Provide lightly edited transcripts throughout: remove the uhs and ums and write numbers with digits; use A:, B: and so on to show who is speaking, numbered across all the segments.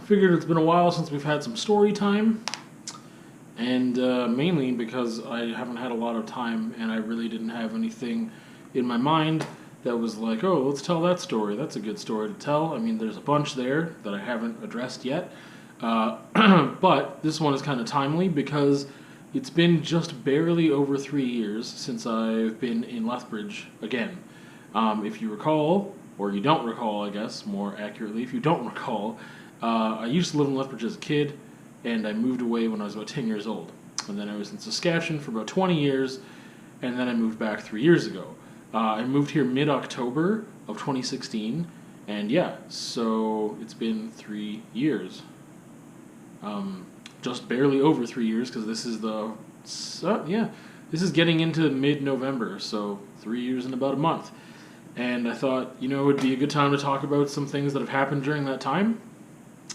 A: Figured it's been a while since we've had some story time, and mainly because I haven't had a lot of time and I really didn't have anything in my mind that was like, oh, let's tell that story. That's a good story to tell. I mean, there's a bunch there that I haven't addressed yet, but this one is kind of timely because it's been just barely over 3 years since I've been in Lethbridge again. If you recall, or you don't recall, I guess, more accurately, if you don't recall, I used to live in Lethbridge as a kid, and I moved away when I was about 10 years old. And then I was in Saskatchewan for about 20 years, and then I moved back 3 years ago. I moved here mid-October of 2016, and yeah, so it's been 3 years. Just barely over 3 years, because this is this is getting into mid-November, so 3 years and about a month. And I thought, it would be a good time to talk about some things that have happened during that time.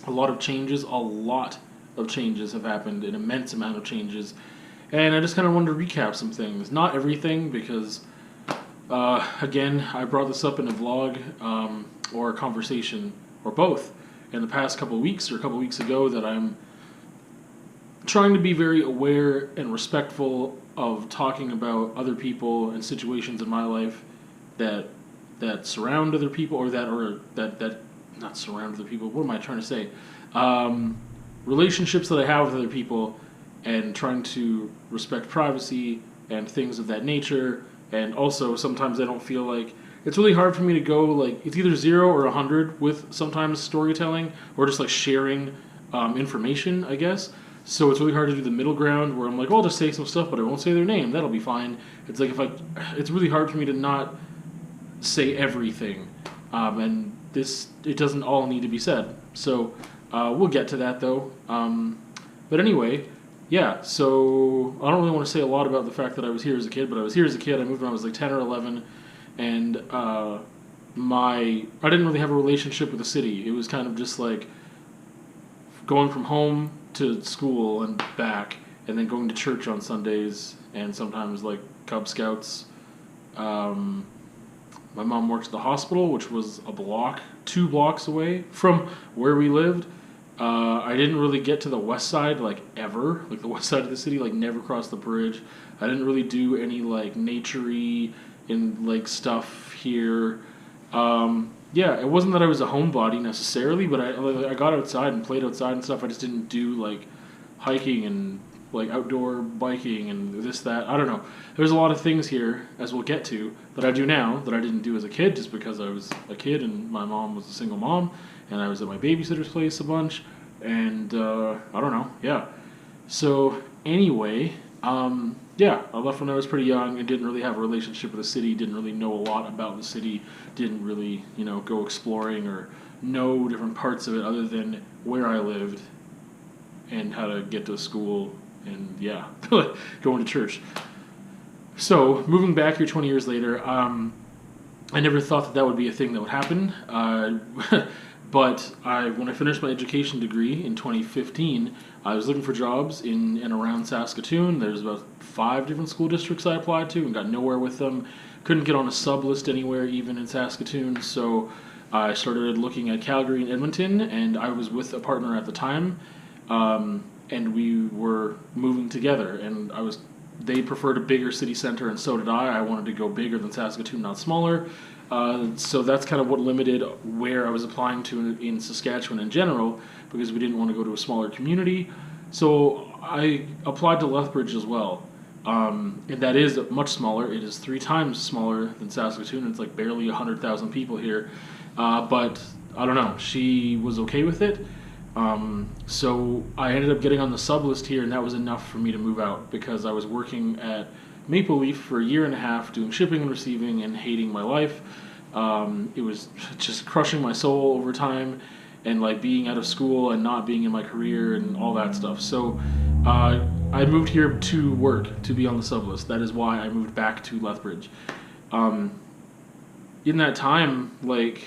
A: A lot of changes have happened, an immense amount of changes. And I just kind of wanted to recap some things. Not everything, because, again, I brought this up in a vlog or a conversation, or both, in the past couple weeks, or a couple weeks ago, that I'm trying to be very aware and respectful of talking about other people and situations in my life that surround other people, or that not surround other people. What am I trying to say? Relationships that I have with other people, and trying to respect privacy and things of that nature. And also, sometimes I don't feel like it's really hard for me to go like it's either 0 or 100 with sometimes storytelling or just like sharing information, I guess. So it's really hard to do the middle ground where I'm like, well, I'll just say some stuff, but I won't say their name. That'll be fine. It's like it's really hard for me to not say everything, and it doesn't all need to be said. So we'll get to that though. But anyway, yeah. So I don't really want to say a lot about the fact that I was here as a kid, but I was here as a kid. I moved when I was like 10 or 11, and I didn't really have a relationship with the city. It was kind of just like going from home to school and back, and then going to church on Sundays, and sometimes like Cub Scouts. My mom worked at the hospital, which was 2 blocks away from where we lived. I didn't really get to the west side, like, ever. Like, the west side of the city, like, never crossed the bridge. I didn't really do any, like, nature-y and, like, stuff here. Yeah, it wasn't that I was a homebody necessarily, but I got outside and played outside and stuff. I just didn't do, like, hiking and, like, outdoor biking and this, that. I don't know. There's a lot of things here, as we'll get to, that I do now that I didn't do as a kid, just because I was a kid and my mom was a single mom, and I was at my babysitter's place a bunch, and I don't know, yeah. So anyway, yeah, I left when I was pretty young and didn't really have a relationship with the city, didn't really know a lot about the city, didn't really, go exploring or know different parts of it other than where I lived and how to get to school and, yeah, going to church. So, moving back here 20 years later, I never thought that would be a thing that would happen. But when I finished my education degree in 2015, I was looking for jobs in and around Saskatoon. There's about 5 different school districts I applied to and got nowhere with them. Couldn't get on a sub list anywhere, even in Saskatoon. So I started looking at Calgary and Edmonton, and I was with a partner at the time, and we were moving together. And they preferred a bigger city center, and so did I. I wanted to go bigger than Saskatoon, not smaller. So that's kind of what limited where I was applying to in Saskatchewan in general, because we didn't want to go to a smaller community. So I applied to Lethbridge as well. And that is much smaller. It is 3 times smaller than Saskatoon. It's like barely 100,000 people here. But I don't know. She was okay with it. So I ended up getting on the sub list here, and that was enough for me to move out, because I was working at Maple Leaf for 1.5 years doing shipping and receiving and hating my life. It was just crushing my soul over time, and like being out of school and not being in my career and all that stuff. So I moved here to work, to be on the sub list. That is why I moved back to Lethbridge. In that time, like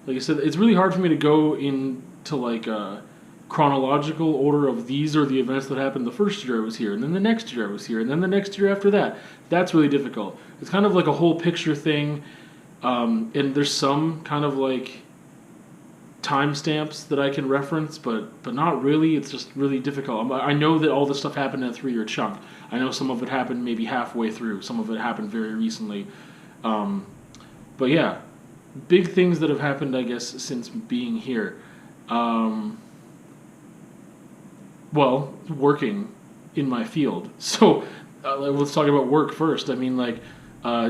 A: I said, it's really hard for me to go into like a chronological order of these are the events that happened the first year I was here, and then the next year I was here, and then the next year after that. That's really difficult. It's kind of like a whole picture thing, and there's some kind of like timestamps that I can reference, but not really. It's just really difficult. I know that all this stuff happened in a 3-year chunk. I know some of it happened maybe halfway through. Some of it happened very recently. But yeah, big things that have happened, I guess, since being here. Well, working in my field. So let's talk about work first. I mean, like,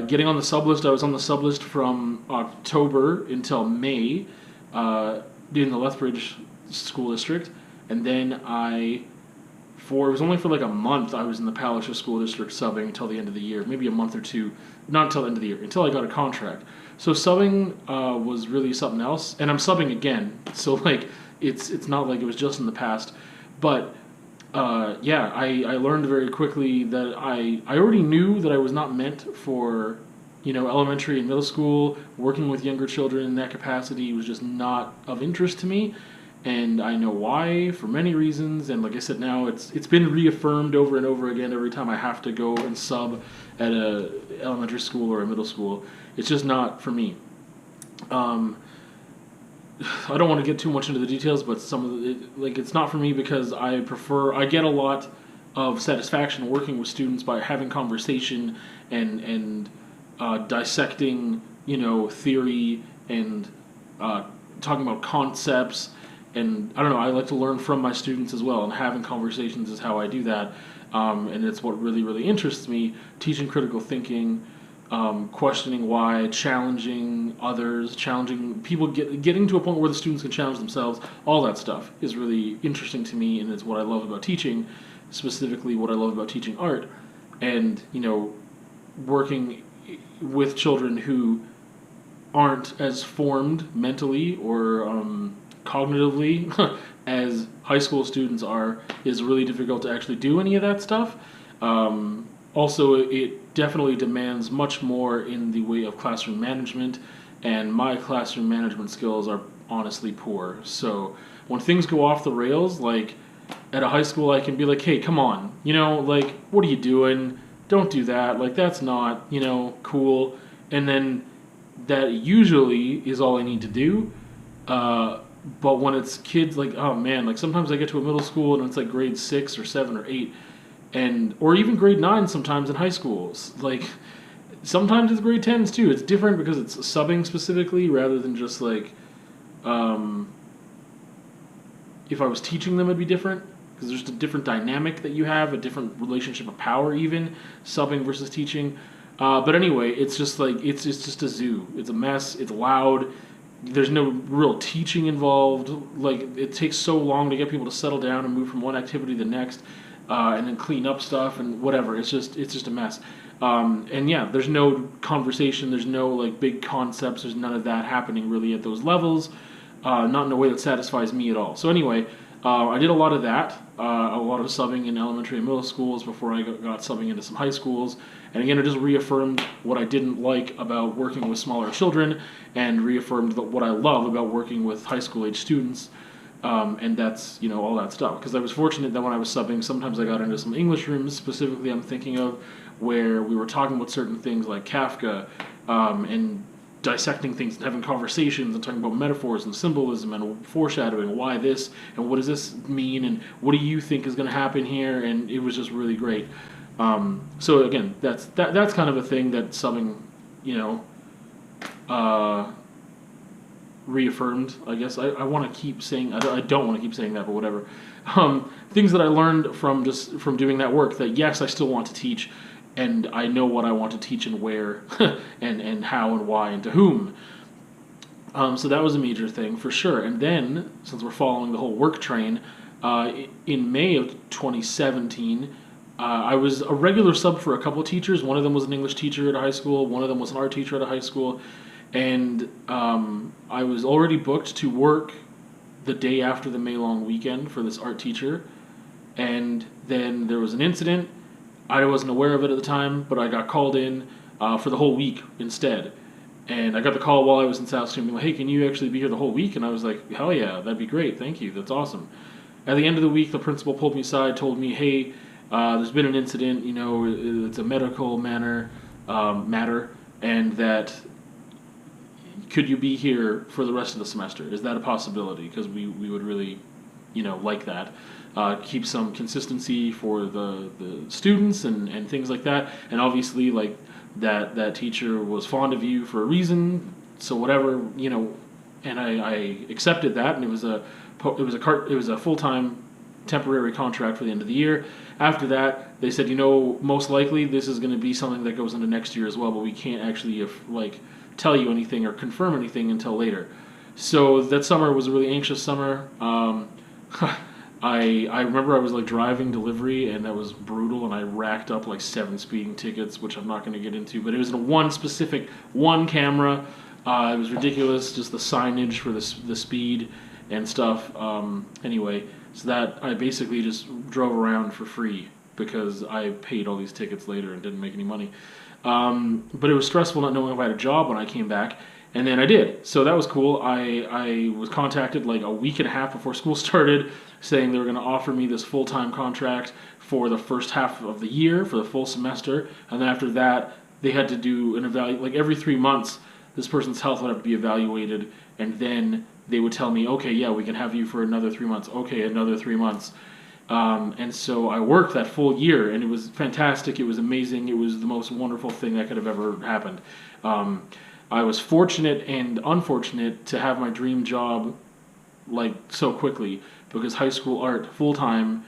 A: getting on the sub list. I was on the sub list from October until May in the Lethbridge school district, and then it was only for like a month I was in the Palliser school district subbing until the end of the year, maybe a month or two, not until the end of the year, until I got a contract. So subbing was really something else, and I'm subbing again. So like it's not like it was just in the past, but yeah, I learned very quickly that I already knew that I was not meant for, elementary and middle school. Working with younger children in that capacity was just not of interest to me, and I know why for many reasons. And like I said, now it's been reaffirmed over and over again every time I have to go and sub at a elementary school or a middle school. It's just not for me. I don't want to get too much into the details, but some of it's not for me because I get a lot of satisfaction working with students by having conversation and dissecting, theory and talking about concepts. And I don't know, I like to learn from my students as well, and having conversations is how I do that. And it's what really, really interests me, teaching critical thinking, questioning why, challenging others, challenging people, getting to a point where the students can challenge themselves. All that stuff is really interesting to me, and it's what I love about teaching, specifically what I love about teaching art. And, working with children who aren't as formed mentally or cognitively as high school students are is really difficult to actually do any of that stuff. Also, it definitely demands much more in the way of classroom management, and my classroom management skills are honestly poor. So when things go off the rails, like at a high school, I can be like, hey, come on, like, what are you doing? Don't do that. Like, that's not, cool. And then that usually is all I need to do. But when it's kids, like, oh man, like sometimes I get to a middle school and it's like grade 6 or 7 or 8, or even grade 9 sometimes in high schools. Like, sometimes it's grade 10s too. It's different because it's subbing specifically rather than just like, if I was teaching them, it'd be different. Because there's a different dynamic that you have, a different relationship of power even, subbing versus teaching. But anyway, it's just like, it's just a zoo. It's a mess, it's loud, there's no real teaching involved. Like, it takes so long to get people to settle down and move from one activity to the next, and then clean up stuff and whatever. It's just a mess. And yeah, there's no conversation, there's no like big concepts, there's none of that happening really at those levels, not in a way that satisfies me at all. So anyway, I did a lot of that, a lot of subbing in elementary and middle schools before I got subbing into some high schools. And again, it just reaffirmed what I didn't like about working with smaller children, and reaffirmed what I love about working with high school age students. And that's, all that stuff. Because I was fortunate that when I was subbing, sometimes I got into some English rooms, specifically I'm thinking of, where we were talking about certain things like Kafka, and dissecting things and having conversations and talking about metaphors and symbolism and foreshadowing, why this and what does this mean and what do you think is going to happen here, and it was just really great. So again, that's kind of a thing that subbing, reaffirmed, I guess. I want to keep saying, I don't want to keep saying that, but whatever. Things that I learned from doing that work, that yes, I still want to teach, and I know what I want to teach and where, and how and why and to whom. So that was a major thing for sure. And then, since we're following the whole work train, in May of 2017, I was a regular sub for a couple of teachers. One of them was an English teacher at a high school. One of them was an art teacher at a high school. And I was already booked to work the day after the May long weekend for this art teacher. And then there was an incident. I wasn't aware of it at the time, but I got called in for the whole week instead. And I got the call while I was in South Stream, like, hey, can you actually be here the whole week? And I was like, hell yeah, that'd be great, thank you, that's awesome. At the end of the week, the principal pulled me aside, told me, hey, there's been an incident, it's a medical matter, and that could you be here for the rest of the semester? Is that a possibility? Because we would really, like that. Keep some consistency for the students and things like that. And obviously, like, that teacher was fond of you for a reason. So whatever, and I accepted that, and it was a full-time temporary contract for the end of the year. After that, they said, most likely this is going to be something that goes into next year as well, but we can't actually tell you anything or confirm anything until later. So that summer was a really anxious summer. I remember I was like driving delivery, and that was brutal, and I racked up like 7 speeding tickets, which I'm not going to get into, but it was in one camera. It was ridiculous, just the signage for the speed and stuff. Anyway, so that I basically just drove around for free because I paid all these tickets later and didn't make any money. But it was stressful not knowing if I had a job when I came back. And then I did. So that was cool. I was contacted like a week and a half before school started saying they were going to offer me this full-time contract for the first half of the year, for the full semester. And then after that, they had to do an like every 3 months, this person's health would have to be evaluated. And then they would tell me, okay, yeah, we can have you for another 3 months. Okay, another 3 months. And so I worked that full year, and it was fantastic. It was amazing. It was the most wonderful thing that could have ever happened. I was fortunate and unfortunate to have my dream job like so quickly, because high school art full-time,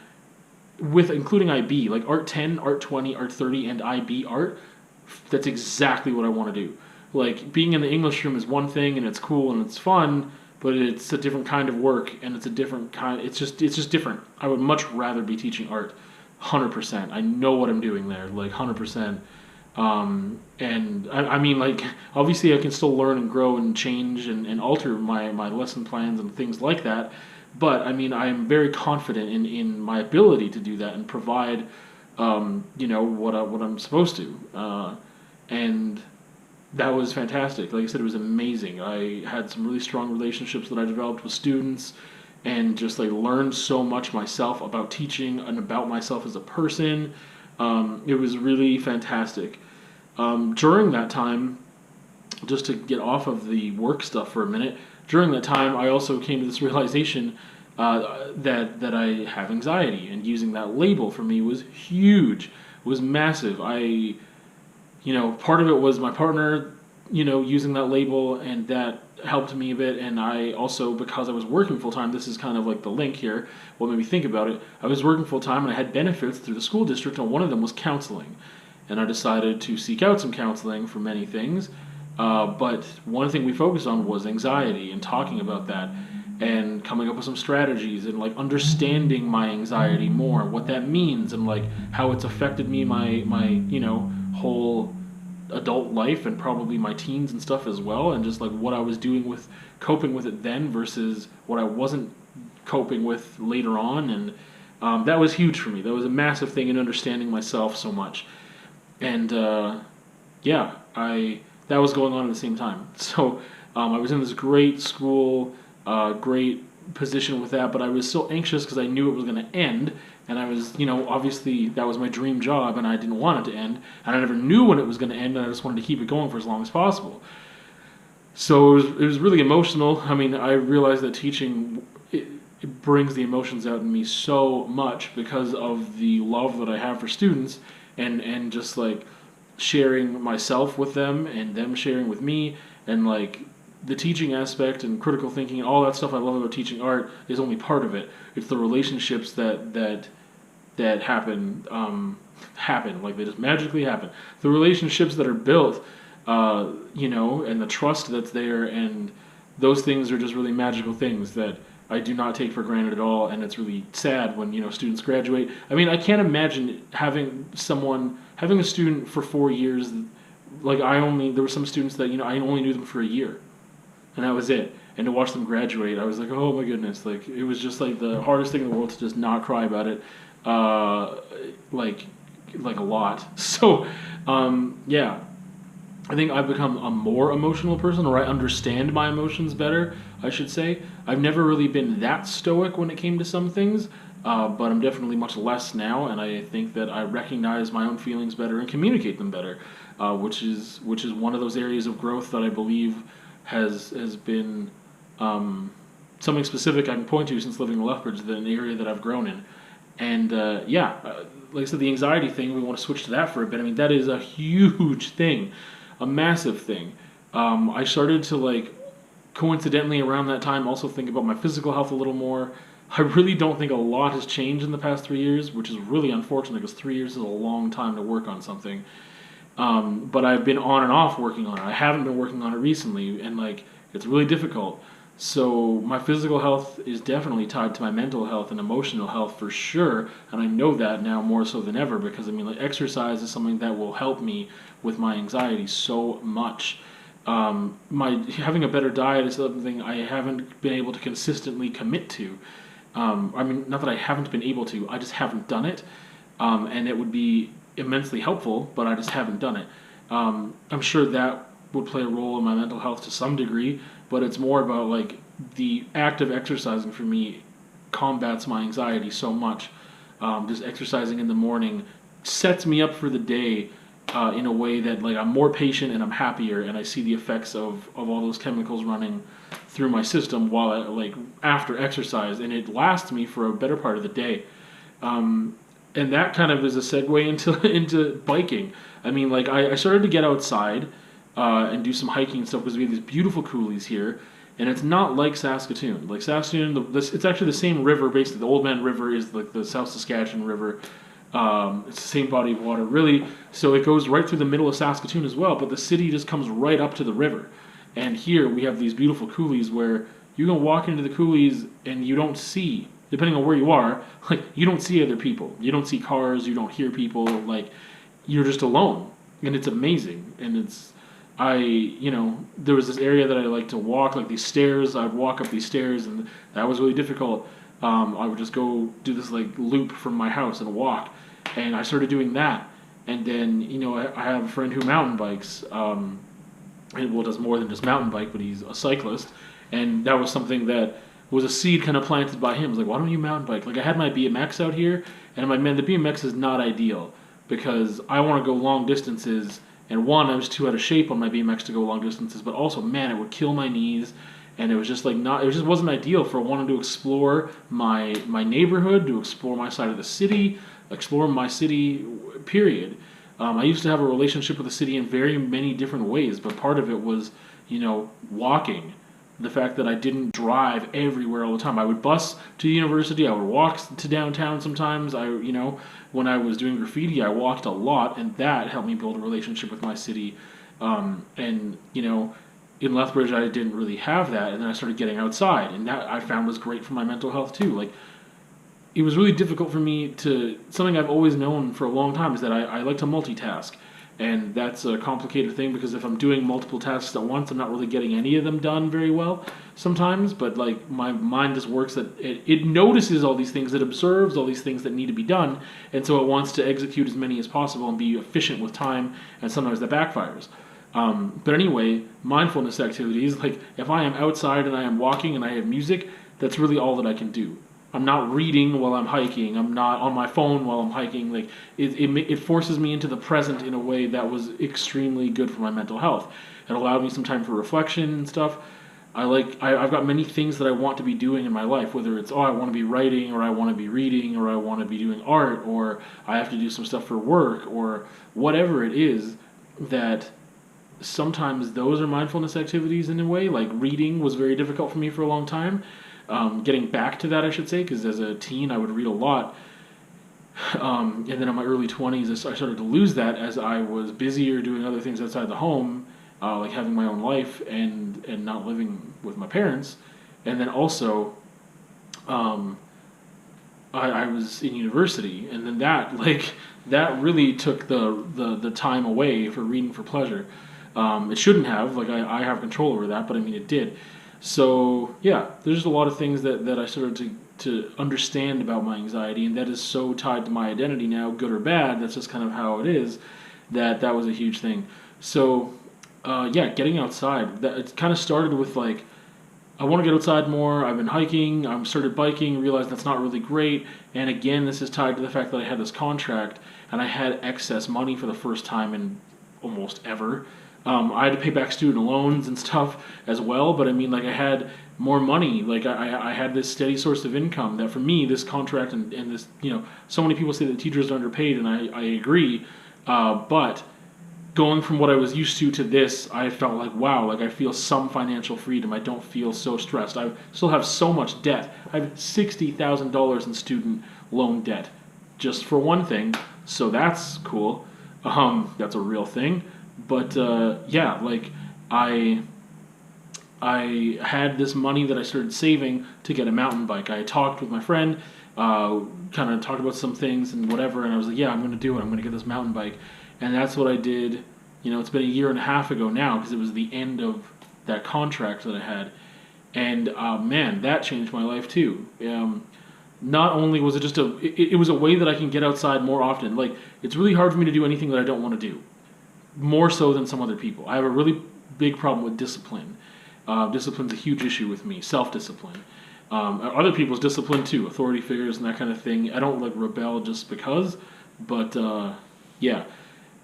A: with including IB, like Art 10, Art 20, Art 30, and IB art, that's exactly what I want to do. Like, being in the English room is one thing, and it's cool and it's fun, but it's a different kind of work, and it's a different kind. It's just different. I would much rather be teaching art, 100%. I know what I'm doing there, like 100%. And I mean, like, obviously I can still learn and grow and change and alter my lesson plans and things like that. But I mean, I'm very confident in my ability to do that and provide, what I'm supposed to. And that was fantastic. Like I said, it was amazing. I had some really strong relationships that I developed with students, and just like learned so much myself about teaching and about myself as a person. It was really fantastic. During that time, just to get off of the work stuff for a minute, during that time I also came to this realization that I have anxiety, and using that label for me was huge, was massive. Part of it was my partner, using that label, and that helped me a bit. And I also, because I was working full-time, this is kind of like the link here, what made me think about it. I was working full-time, and I had benefits through the school district, and one of them was counseling. And I decided to seek out some counseling for many things. But one thing we focused on was anxiety, and talking about that, and coming up with some strategies, and like understanding my anxiety more, what that means, and like how it's affected me, my whole adult life, and probably my teens and stuff as well, and just like what I was doing with coping with it then versus what I wasn't coping with later on. And that was huge for me. That was a massive thing in understanding myself so much. And that was going on at the same time. So I was in this great school, great position with that, but I was so anxious because I knew it was going to end. And I was, obviously that was my dream job, and I didn't want it to end. And I never knew when it was going to end, and I just wanted to keep it going for as long as possible. So it was really emotional. I mean, I realized that teaching, it brings the emotions out in me so much because of the love that I have for students, and just like sharing myself with them and them sharing with me, and like the teaching aspect and critical thinking and all that stuff I love about teaching art is only part of it. It's the relationships that happen, like they just magically happen. The relationships that are built, and the trust that's there, and those things are just really magical things that I do not take for granted at all. And it's really sad when students graduate. I mean, I can't imagine having a student for 4 years. Like there were some students that I only knew them for a year, and that was it. And to watch them graduate, I was like, oh my goodness! Like, it was just like the hardest thing in the world to just not cry about it, like a lot. So, I think I've become a more emotional person, or I understand my emotions better, I should say. I've never really been that stoic when it came to some things, but I'm definitely much less now, and I think that I recognize my own feelings better and communicate them better, which is one of those areas of growth that I believe has been something specific I can point to since living in Lethbridge, an area that I've grown in. And like I said, the anxiety thing, we want to switch to that for a bit. I mean, that is a huge thing, a massive thing. I started to, like, coincidentally around that time also think about my physical health a little more. I really don't think a lot has changed in the past 3 years, which is really unfortunate because 3 years is a long time to work on something. But I've been on and off working on it. I haven't been working on it recently, and like it's really difficult. So my physical health is definitely tied to my mental health and emotional health for sure, and I know that now more so than ever because I mean, like, exercise is something that will help me with my anxiety so much. My having a better diet is something I haven't been able to consistently commit to. I mean, not that I haven't been able to, I just haven't done it, and it would be immensely helpful, but I just haven't done it. I'm sure that would play a role in my mental health to some degree, but it's more about like the act of exercising for me combats my anxiety so much. Just exercising in the morning sets me up for the day in a way that like I'm more patient and I'm happier, and I see the effects of all those chemicals running through my system while I, like after exercise, and it lasts me for a better part of the day. And that kind of is a segue into into biking. I mean, like I started to get outside and do some hiking and stuff because we have these beautiful coulees here, and it's not like Saskatoon. Like Saskatoon, it's actually the same river. Basically, the Old Man River is like the South Saskatchewan River. It's the same body of water, really. So it goes right through the middle of Saskatoon as well, but the city just comes right up to the river. And here we have these beautiful coulees where you can walk into the coulees and you don't see, depending on where you are, like you don't see other people. You don't see cars, you don't hear people, like you're just alone. And it's amazing. And there was this area that I like to walk, like these stairs. I'd walk up these stairs and that was really difficult. I would just go do this like loop from my house and walk. And I started doing that. And then, I have a friend who mountain bikes. And well, does more than just mountain bike, but he's a cyclist, and that was something that was a seed kind of planted by him. It was like, why don't you mountain bike? Like I had my BMX out here, and I'm like, man, the BMX is not ideal because I want to go long distances, and one, I was too out of shape on my BMX to go long distances, but also, man, it would kill my knees, and it was just like it just wasn't ideal for wanting to explore my neighborhood, to explore my side of the city, explore my city, period. I used to have a relationship with the city in very many different ways, but part of it was, walking. The fact that I didn't drive everywhere all the time. I would bus to university. I would walk to downtown sometimes. When I was doing graffiti, I walked a lot, and that helped me build a relationship with my city. In Lethbridge, I didn't really have that, and then I started getting outside, and that I found was great for my mental health too. Like, it was really difficult for me something I've always known for a long time is that I like to multitask. And that's a complicated thing because if I'm doing multiple tasks at once, I'm not really getting any of them done very well sometimes. But like my mind just works that it notices all these things, it observes all these things that need to be done. And so it wants to execute as many as possible and be efficient with time. And sometimes that backfires. But anyway, mindfulness activities, like if I am outside and I am walking and I have music, that's really all that I can do. I'm not reading while I'm hiking. I'm not on my phone while I'm hiking. Like it forces me into the present in a way that was extremely good for my mental health. It allowed me some time for reflection and stuff. I've got many things that I want to be doing in my life, whether it's I want to be writing or I want to be reading or I want to be doing art or I have to do some stuff for work or whatever it is that sometimes those are mindfulness activities in a way. Like reading was very difficult for me for a long time. Getting back to that, I should say, because as a teen I would read a lot. And then in my early 20s, I started to lose that as I was busier doing other things outside the home, like having my own life and not living with my parents. And then also, I was in university, and then that really took the time away for reading for pleasure. It shouldn't have. Like I have control over that, but I mean it did. So yeah, there's just a lot of things that I started to understand about my anxiety, and that is so tied to my identity now, good or bad. That's just kind of how it is. That was a huge thing. So getting outside. It kind of started with like, I want to get outside more. I've been hiking. I started biking. Realized that's not really great. And again, this is tied to the fact that I had this contract and I had excess money for the first time in almost ever. I had to pay back student loans and stuff as well, but I mean, like I had more money. Like I had this steady source of income that for me, this contract and this, so many people say that teachers are underpaid, and I agree. But going from what I was used to this, I felt like, wow, like I feel some financial freedom. I don't feel so stressed. I still have so much debt. I have $60,000 in student loan debt, just for one thing. So that's cool. That's a real thing. But yeah, like I had this money that I started saving to get a mountain bike. I talked with my friend, kind of talked about some things and whatever, and I was like, yeah, I'm going to do it. I'm going to get this mountain bike. And that's what I did. It's been a year and a half ago now, because it was the end of that contract that I had. And man, that changed my life too. Not only was it just it was a way that I can get outside more often. Like, it's really hard for me to do anything that I don't want to do, more so than some other people. I have a really big problem with discipline. Discipline's a huge issue with me. Self-discipline. Other people's discipline too, authority figures and that kind of thing. I don't like rebel just because, but yeah.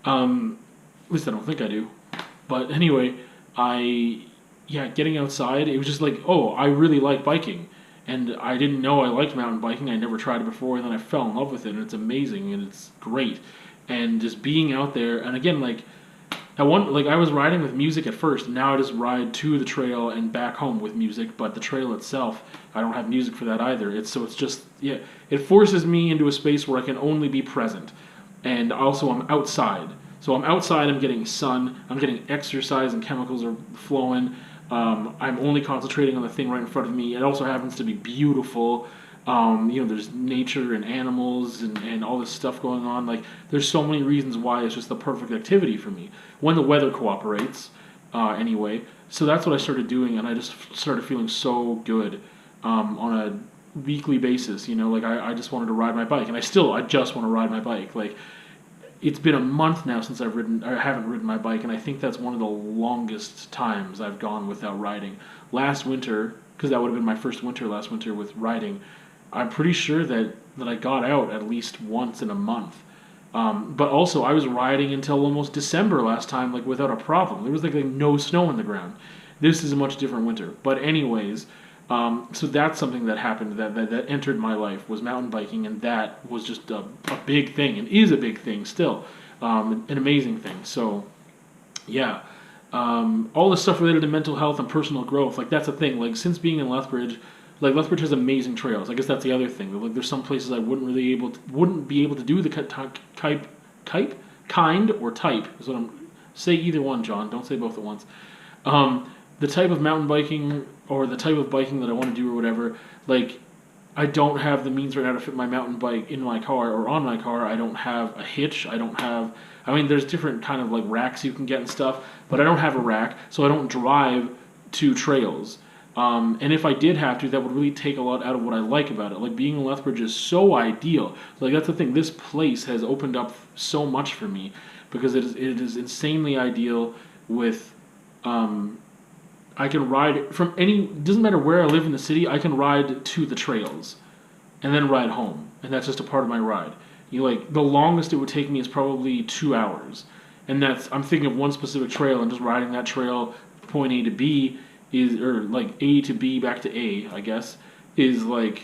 A: At least I don't think I do. But anyway, getting outside, it was just like, oh, I really like biking. And I didn't know I liked mountain biking. I never tried it before, and then I fell in love with it, and it's amazing, and it's great. And just being out there, and again, like, I was riding with music at first, and now I just ride to the trail and back home with music, but the trail itself, I don't have music for that either. It forces me into a space where I can only be present. And also I'm outside. So I'm outside, I'm getting sun, I'm getting exercise, and chemicals are flowing. I'm only concentrating on the thing right in front of me. It also happens to be beautiful. There's nature and animals and all this stuff going on. Like, there's so many reasons why it's just the perfect activity for me, when the weather cooperates, anyway. So that's what I started doing, and I just started feeling so good on a weekly basis. I just wanted to ride my bike, and I just want to ride my bike. Like, it's been a month now since I haven't ridden my bike, and I think that's one of the longest times I've gone without riding. Last winter, because that would have been my first winter last winter with riding, I'm pretty sure that I got out at least once in a month. But also, I was riding until almost December last time, like, without a problem. There was like no snow on the ground. This is a much different winter. But anyways, so that's something that happened that entered my life, was mountain biking, and that was just a big thing, and is a big thing still, an amazing thing. So, yeah, all this stuff related to mental health and personal growth, like, that's a thing. Like, since being in Lethbridge, like, Lethbridge has amazing trails. I guess that's the other thing. Like, there's some places I wouldn't be able to do the kind or type is what I'm say either one, John. Don't say both at once. The type of mountain biking or the type of biking that I want to do or whatever, like, I don't have the means right now to fit my mountain bike in my car or on my car. I don't have a hitch. There's different kind of like racks you can get and stuff, but I don't have a rack, so I don't drive to trails. And if I did have to, that would really take a lot out of what I like about it. Like, being in Lethbridge is so ideal. Like, that's the thing. This place has opened up so much for me because it is insanely ideal with... I can ride from doesn't matter where I live in the city, I can ride to the trails and then ride home. And that's just a part of my ride. The longest it would take me is probably 2 hours. And I'm thinking of one specific trail, and just riding that trail, point A to B, or like A to B back to A, I guess, is like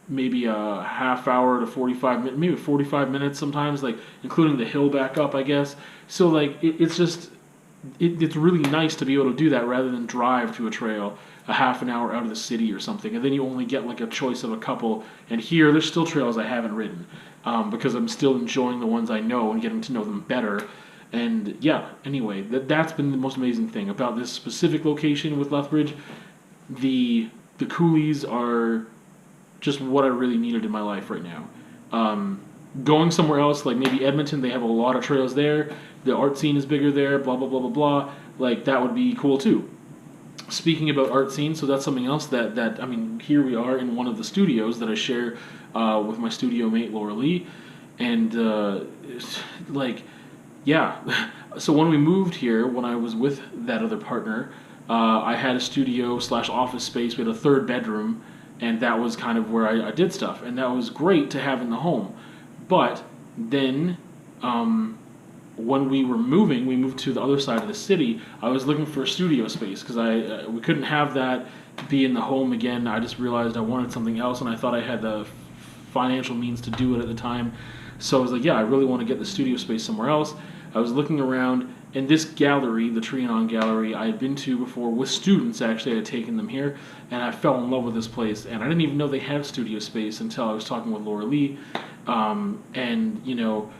A: maybe a half hour to 45 minutes, maybe 45 minutes sometimes, like, including the hill back up, I guess. So, like, it's just... It's really nice to be able to do that rather than drive to a trail a half an hour out of the city or something, and then you only get like a choice of a couple. And here, there's still trails I haven't ridden because I'm still enjoying the ones I know and getting to know them better. And yeah, anyway, that's been the most amazing thing about this specific location with Lethbridge. The coulees are just what I really needed in my life right now. Going somewhere else, like maybe Edmonton, they have a lot of trails there. The art scene is bigger there, blah, blah, blah, blah, blah. Like, that would be cool, too. Speaking about art scene, so that's something else here we are in one of the studios that I share with my studio mate, Laura Lee. And, yeah. So when we moved here, when I was with that other partner, I had a studio/office space. We had a third bedroom, and that was kind of where I did stuff. And that was great to have in the home. But then... when we were moving, we moved to the other side of the city. I was looking for a studio space because we couldn't have that be in the home again. I just realized I wanted something else, and I thought I had the financial means to do it at the time. So I was like, yeah, I really want to get the studio space somewhere else. I was looking around, and this gallery, the Trianon Gallery, I had been to before with students. Actually, I had taken them here, and I fell in love with this place. And I didn't even know they had studio space until I was talking with Laura Lee, and you know.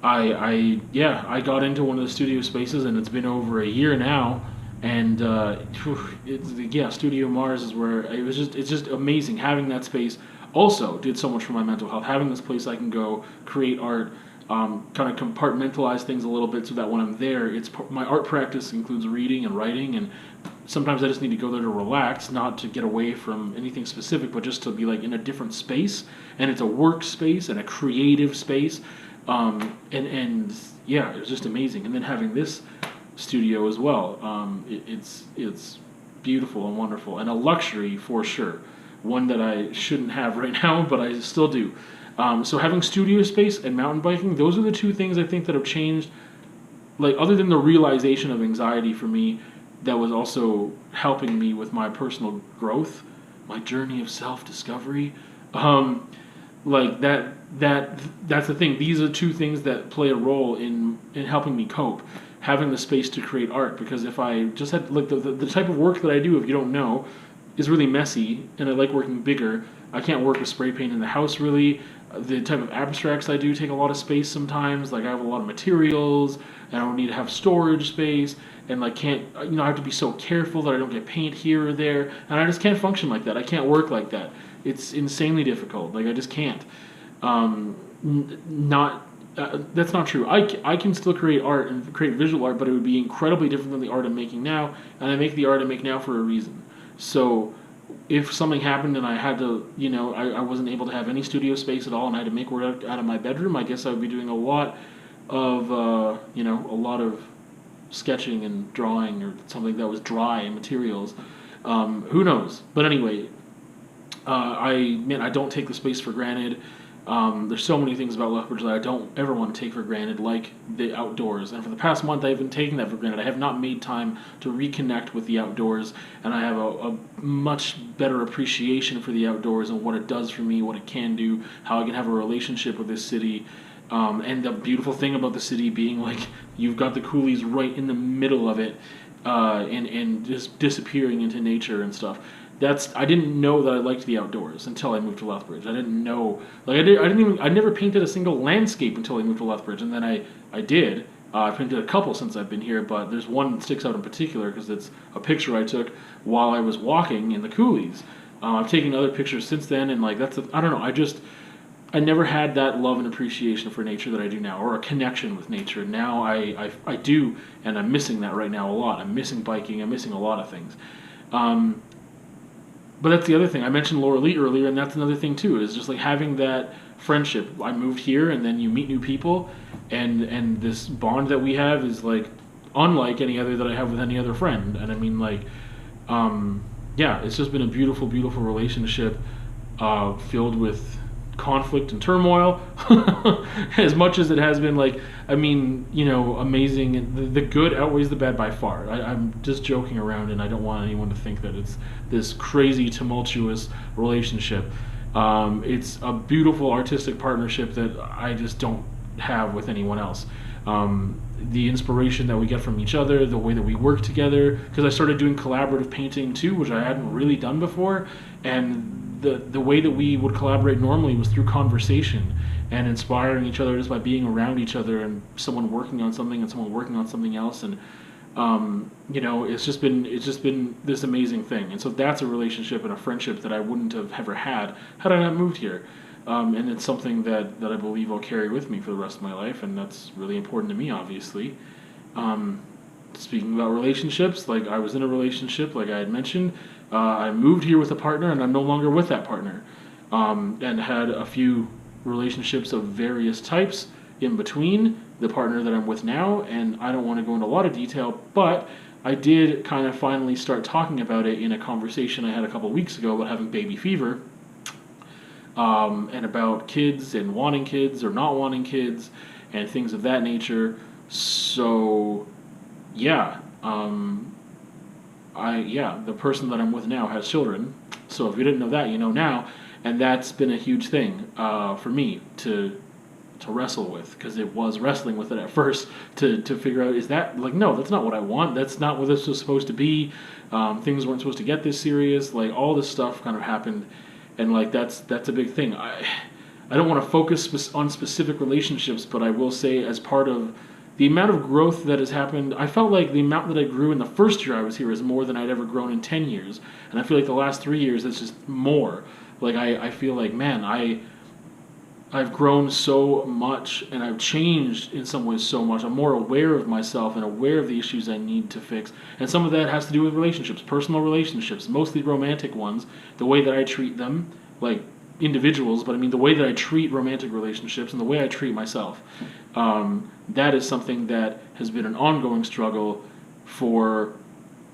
A: I got into one of the studio spaces, and it's been over a year now, and Studio Mars is where it's just amazing having that space. Also, did so much for my mental health. Having this place I can go create art, kind of compartmentalize things a little bit so that when I'm there, my art practice includes reading and writing, and sometimes I just need to go there to relax, not to get away from anything specific, but just to be like in a different space, and it's a work space and a creative space. And yeah, it was just amazing. And then having this studio as well, it's beautiful and wonderful, and a luxury for sure. One that I shouldn't have right now, but I still do. So having studio space and mountain biking, those are the two things I think that have changed. Like, other than the realization of anxiety for me, that was also helping me with my personal growth, my journey of self-discovery. Like that's the thing. These are two things that play a role in helping me cope. Having the space to create art, because if I just had like the type of work that I do, if you don't know, is really messy, and I like working bigger. I can't work with spray paint in the house really. The type of abstracts I do take a lot of space sometimes. Like, I have a lot of materials, and I don't need to have storage space, and like I have to be so careful that I don't get paint here or there, and I just can't function like that. I can't work like that. It's insanely difficult. Like, I just can't. That's not true. I can still create art and create visual art, but it would be incredibly different than the art I'm making now, and I make the art I make now for a reason. So if something happened and I had to, I wasn't able to have any studio space at all, and I had to make work out of my bedroom, I guess I would be doing a lot of sketching and drawing, or something that was dry materials. Who knows? But anyway, I don't take the space for granted. There's so many things about Lethbridge that I don't ever want to take for granted, like the outdoors. And for the past month, I've been taking that for granted. I have not made time to reconnect with the outdoors, and I have a much better appreciation for the outdoors and what it does for me, what it can do, how I can have a relationship with this city. And the beautiful thing about the city being, like, you've got the coulees right in the middle of it, and just disappearing into nature and stuff. I didn't know that I liked the outdoors until I moved to Lethbridge. I didn't know, like, I never painted a single landscape until I moved to Lethbridge, and then I did. I've painted a couple since I've been here, but there's one that sticks out in particular because it's a picture I took while I was walking in the coulees. I've taken other pictures since then, and like I don't know. I never had that love and appreciation for nature that I do now, or a connection with nature. Now I do, and I'm missing that right now a lot. I'm missing biking. I'm missing a lot of things. But that's the other thing. I mentioned Laura Lee earlier, and that's another thing too, is just like having that friendship. I moved here, and then you meet new people, and this bond that we have is like unlike any other that I have with any other friend. And I mean, like, it's just been a beautiful, beautiful relationship, filled with conflict and turmoil, as much as it has been, like, I mean, amazing. The good outweighs the bad by far. I'm just joking around, and I don't want anyone to think that it's this crazy, tumultuous relationship. It's a beautiful artistic partnership that I just don't have with anyone else. The inspiration that we get from each other, the way that we work together, because I started doing collaborative painting too, which I hadn't really done before, and the way that we would collaborate normally was through conversation and inspiring each other just by being around each other, and someone working on something and someone working on something else, and it's just been this amazing thing. And so that's a relationship and a friendship that I wouldn't have ever had I not moved here. And it's something that I believe I'll carry with me for the rest of my life, and that's really important to me, obviously. Speaking about relationships, like, I was in a relationship, like I had mentioned. I moved here with a partner, and I'm no longer with that partner. And had a few relationships of various types in between the partner that I'm with now, and I don't want to go into a lot of detail, but I did kind of finally start talking about it in a conversation I had a couple weeks ago about having baby fever, and about kids and wanting kids or not wanting kids and things of that nature, So, yeah, the person that I'm with now has children. So if you didn't know that, you know now, and that's been a huge thing for me to wrestle with, because it was wrestling with it at first to figure out, is that like, no, that's not what I want, that's not what this was supposed to be. Things weren't supposed to get this serious, like all this stuff kind of happened, and like that's a big thing. I don't want to focus on specific relationships, but I will say, as part of the amount of growth that has happened, I felt like the amount that I grew in the first year I was here is more than I'd ever grown in 10 years. And I feel like the last 3 years, it's just more. Like, I feel like, man, I've grown so much, and I've changed in some ways so much. I'm more aware of myself and aware of the issues I need to fix. And some of that has to do with relationships, personal relationships, mostly romantic ones, the way that I treat them, like individuals, but I mean the way that I treat romantic relationships and the way I treat myself. That is something that has been an ongoing struggle for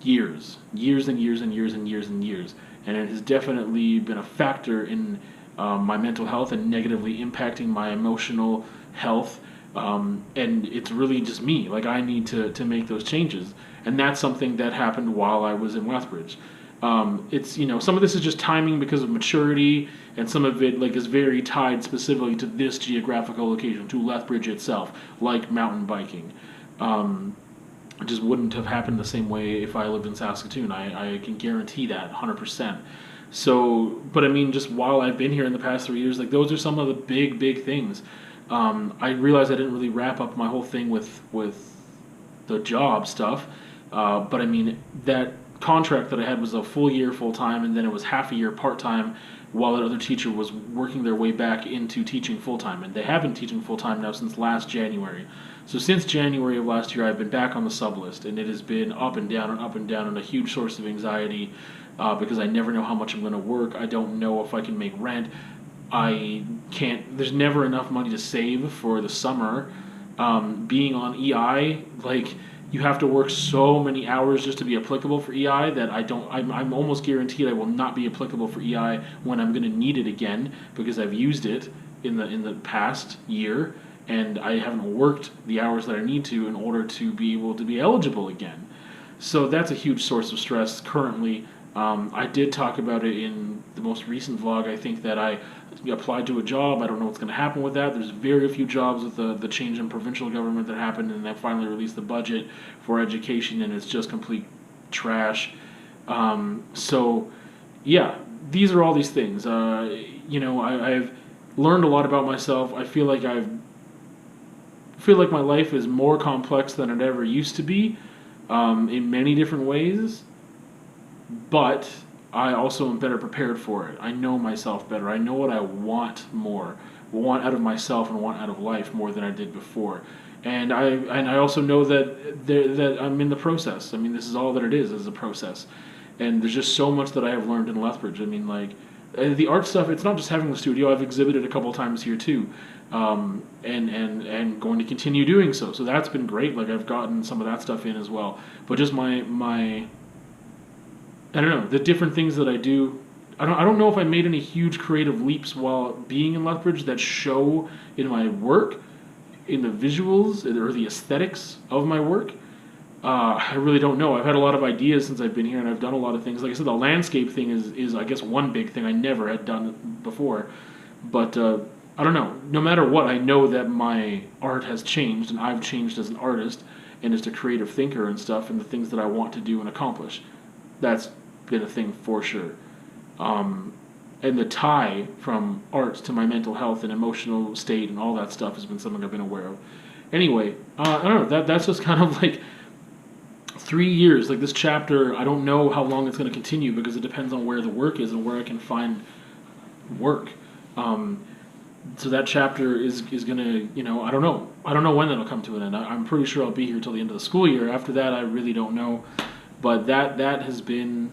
A: years and years and years and years and years. And it has definitely been a factor in my mental health and negatively impacting my emotional health. And it's really just me. Like, I need to make those changes. And that's something that happened while I was in Lethbridge. It's, some of this is just timing because of maturity, and some of it like is very tied specifically to this geographical location, to Lethbridge itself, like mountain biking. It just wouldn't have happened the same way if I lived in Saskatoon. I can guarantee that 100%. So, but I mean, just while I've been here in the past 3 years, like those are some of the big things. I realized I didn't really wrap up my whole thing with the job stuff, but I mean, that contract that I had was a full year full time, and then it was half a year part time, while that other teacher was working their way back into teaching full time, and they have been teaching full time now since last January. So since January of last year, I've been back on the sub list, and it has been up and down and up and down, and a huge source of anxiety because I never know how much I'm going to work. I don't know if I can make rent. I can't. There's never enough money to save for the summer. Being on EI, like, you have to work so many hours just to be applicable for EI that I'm almost guaranteed I will not be applicable for EI when I'm going to need it again, because I've used it in the past year, and I haven't worked the hours that I need to in order to be able to be eligible again. So that's a huge source of stress currently. I did talk about it in the most recent vlog. I think that I applied to a job. I don't know what's going to happen with that. There's very few jobs with the change in provincial government that happened, and they finally released the budget for education, and it's just complete trash. So, yeah, these are all these things. I've learned a lot about myself. I feel like my life is more complex than it ever used to be, in many different ways. But I also am better prepared for it. I know myself better. I know what I want want out of myself and want out of life more than I did before. And I also know that I'm in the process. I mean, this is all that it is a process. And there's just so much that I have learned in Lethbridge. I mean, like, the art stuff, it's not just having the studio. I've exhibited a couple times here too, and going to continue doing so. So that's been great. Like, I've gotten some of that stuff in as well. But just my I don't know, the different things that I do. I don't know if I made any huge creative leaps while being in Lethbridge that show in my work, in the visuals or the aesthetics of my work. I really don't know. I've had a lot of ideas since I've been here, and I've done a lot of things. Like I said, the landscape thing is I guess one big thing I never had done before. But I don't know. No matter what, I know that my art has changed, and I've changed as an artist and as a creative thinker and stuff, and the things that I want to do and accomplish. That's been a thing for sure. And the tie from art to my mental health and emotional state and all that stuff has been something I've been aware of. Anyway, I don't know. That's just kind of like 3 years. Like, this chapter, I don't know how long it's going to continue because it depends on where the work is and where I can find work. So that chapter is going to, I don't know. I don't know when that'll come to an end. I'm pretty sure I'll be here till the end of the school year. After that, I really don't know. But that has been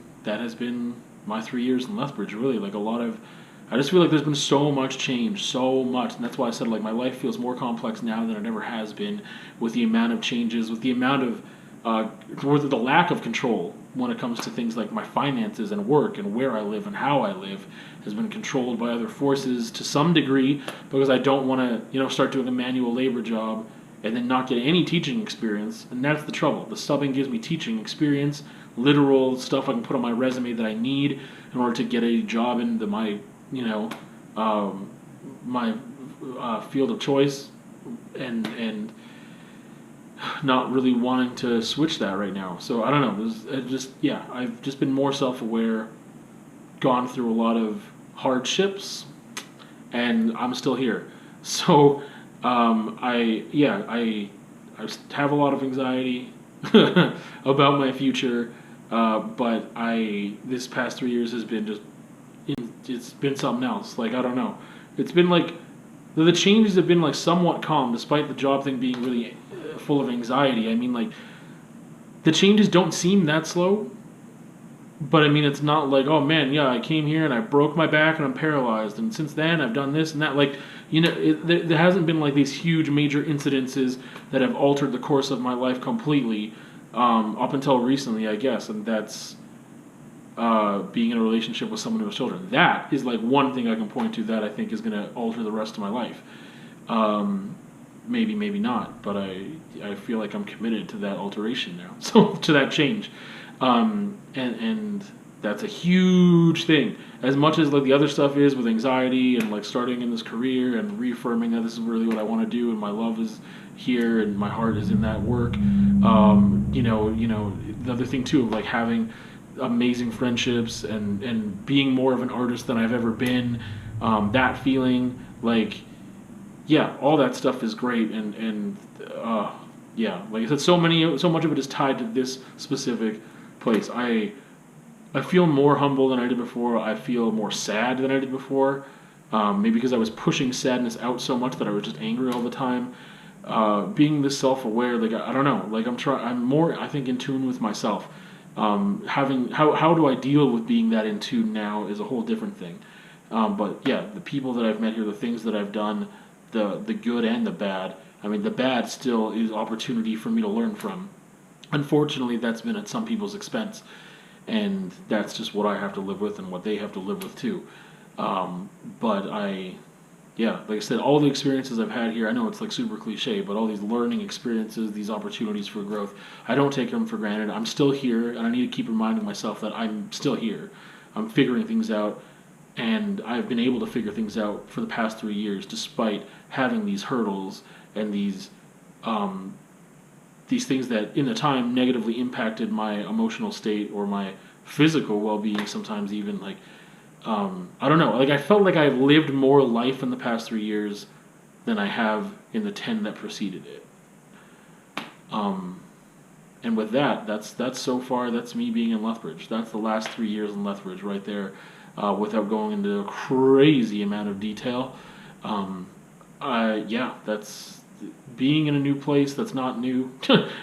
A: my 3 years in Lethbridge, really. Like, I just feel like there's been so much change, so much, and that's why I said, like, my life feels more complex now than it ever has been, with the amount of changes, with the amount of, or the lack of control when it comes to things like my finances and work and where I live and how I live has been controlled by other forces to some degree, because I don't want to, start doing a manual labor job and then not get any teaching experience. And that's the trouble. The subbing gives me teaching experience, literal stuff I can put on my resume that I need in order to get a job in my, my field of choice, and not really wanting to switch that right now. So I don't know. I've just been more self-aware, gone through a lot of hardships, and I'm still here. So I have a lot of anxiety about my future, but this past 3 years has been it's been something else. Like, I don't know. It's been like the changes have been like somewhat calm, despite the job thing being really full of anxiety. I mean, like, the changes don't seem that slow, but I mean, it's not like, oh man, yeah, I came here and I broke my back and I'm paralyzed, and since then I've done this and that. Like, there hasn't been like these huge major incidences that have altered the course of my life completely, up until recently, I guess, and that's being in a relationship with someone who has children. That is like one thing I can point to that I think is going to alter the rest of my life. Maybe, maybe not, but I feel like I'm committed to that alteration now, so to that change, and that's a huge thing. As much as like the other stuff is with anxiety and like starting in this career and reaffirming that this is really what I want to do and my love is here and my heart is in that work. The other thing too of like having amazing friendships and being more of an artist than I've ever been. That feeling, like, yeah, all that stuff is great, and like I said, so much of it is tied to this specific place. I feel more humble than I did before. I feel more sad than I did before. Maybe because I was pushing sadness out so much that I was just angry all the time. Being this self-aware, like, I don't know, like I'm more, I think, in tune with myself. How do I deal with being that in tune now is a whole different thing. But yeah, the people that I've met here, the things that I've done, the good and the bad. I mean, the bad still is opportunity for me to learn from. Unfortunately, that's been at some people's expense, and that's just what I have to live with and what they have to live with too. But like I said, all the experiences I've had here, I know it's like super cliche, but all these learning experiences, these opportunities for growth, I don't take them for granted. I'm still here, and I need to keep reminding myself that I'm still here. I'm figuring things out, and I've been able to figure things out for the past 3 years, despite having these hurdles and these things that in the time negatively impacted my emotional state or my physical well-being. Sometimes even like, I don't know, like I felt like I've lived more life in the past 3 years than I have in the 10 that preceded it. And with that, that's so far, that's me being in Lethbridge. That's the last 3 years in Lethbridge right there, without going into a crazy amount of detail. That's being in a new place that's not new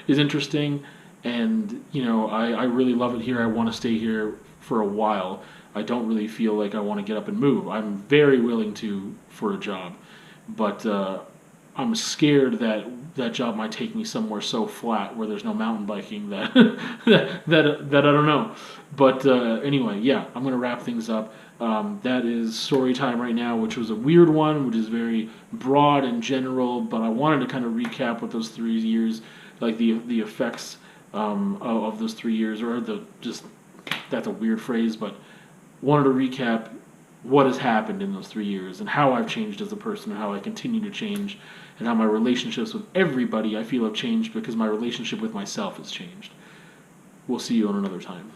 A: is interesting, and I really love it here. I want to stay here for a while. I don't really feel like I want to get up and move. I'm very willing to for a job, but I'm scared that that job might take me somewhere so flat where there's no mountain biking that that I don't know. But anyway, yeah, I'm gonna wrap things up. That is story time right now, which was a weird one, which is very broad and general. But I wanted to kind of recap what those 3 years, like the effects of those 3 years, or that's a weird phrase, but wanted to recap what has happened in those 3 years and how I've changed as a person and how I continue to change, and how my relationships with everybody I feel have changed because my relationship with myself has changed. We'll see you on another time.